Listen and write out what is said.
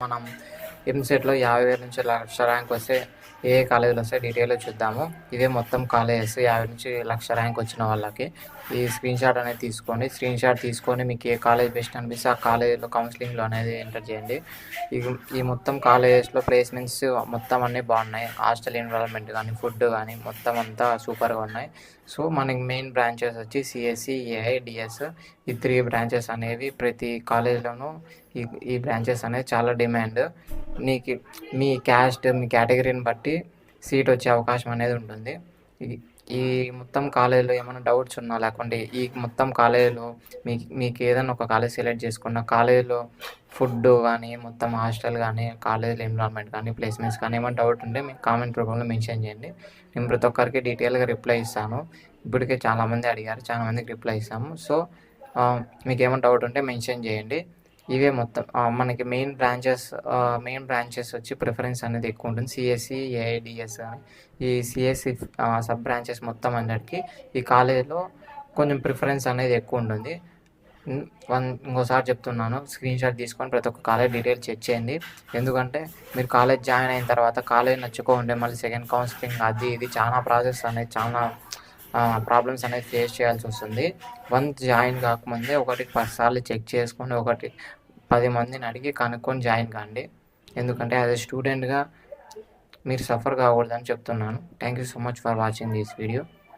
మనం ఎంసెట్‌లో 50,000 నుంచి 1,00,000 ర్యాంక్ వస్తే ఏ కాలేజీలు వస్తాయి డీటెయిల్‌గా చూద్దాము. ఇదే మొత్తం కాలేజెస్ 50,000-1,00,000 ర్యాంక్ వచ్చిన వాళ్ళకి ఈ స్క్రీన్‌షాట్ అనేది తీసుకోండి. స్క్రీన్‌షాట్ తీసుకొని మీకు ఏ కాలేజ్ బెస్ట్ అనిపిస్తే ఆ కాలేజీలో కౌన్సిలింగ్‌లో అనేది ఎంటర్ చేయండి. ఈ ఈ మొత్తం కాలేజెస్‌లో ప్లేస్‌మెంట్స్ మొత్తం అన్నీ బాగున్నాయి. హాస్టల్ ఎన్విరాన్మెంట్ కానీ, ఫుడ్ కానీ మొత్తం అంతా సూపర్‌గా ఉన్నాయి. సో మనకి మెయిన్ బ్రాంచెస్ వచ్చి సిఎస్సి, ఏఐ, డిఎస్ ఈ 3 బ్రాంచెస్ అనేవి ప్రతి కాలేజ్‌లోనూ ఈ ఈ బ్రాంచెస్ అనేది చాలా డిమాండ్. నీకు మీ క్యాస్ట్, మీ కేటగిరీని బట్టి సీట్ వచ్చే అవకాశం అనేది ఉంటుంది. ఈ ఈ మొత్తం కాలేజీలో ఏమైనా డౌట్స్ ఉన్నా, లేకుంటే ఈ మొత్తం కాలేజీలో మీకు ఏదైనా ఒక కాలేజ్ సెలెక్ట్ చేసుకున్న కాలేజీలో ఫుడ్ కానీ, మొత్తం హాస్టల్ కానీ, కాలేజ్ ఎన్విరాన్మెంట్ కానీ, ప్లేస్మెంట్స్ కానీ ఏమైనా డౌట్ ఉంటే మీకు కామెంట్ రూపంలో మెన్షన్ చేయండి. నేను ప్రతి ఒక్కరికి డీటెయిల్‌గా రిప్లై ఇస్తాను. ఇప్పటికే చాలామంది అడిగారు, చాలామందికి రిప్లై ఇస్తాము. సో మీకు ఏమైనా డౌట్ ఉంటే మెన్షన్ చేయండి. ఇవే మొత్తం మనకి మెయిన్ బ్రాంచెస్ వచ్చి ప్రిఫరెన్స్ అనేది ఎక్కువ ఉంటుంది. సిఎస్సి, ఏఐడిఎస్ అని ఈ సిఎస్సి సబ్ బ్రాంచెస్ మొత్తం అన్నిటికీ ఈ కాలేజీలో కొంచెం ప్రిఫరెన్స్ అనేది ఎక్కువ ఉంటుంది. ఇంకోసారి చెప్తున్నాను, స్క్రీన్‌షాట్ తీసుకొని ప్రతి ఒక్క కాలేజ్ డీటెయిల్స్ చెక్ చేయండి. ఎందుకంటే మీరు కాలేజ్ జాయిన్ అయిన తర్వాత కాలేజ్ నచ్చుకోకుంటే మళ్ళీ సెకండ్ కౌన్సిలింగ్ అది ఇది చాలా ప్రాసెస్ అనేది చాలా ప్రాబ్లమ్స్ అనేది ఫేస్ చేయాల్సి వస్తుంది. వన్స్ జాయిన్ కాకముందే 10 సార్లు చెక్ చేసుకొని 10 మందిని అడిగి కనుక్కొని జాయిన్ కాండి. ఎందుకంటే యాజ్ ఎ స్టూడెంట్‌గా మీరు సఫర్ కాకూడదని చెప్తున్నాను. Thank you so much for watching this video.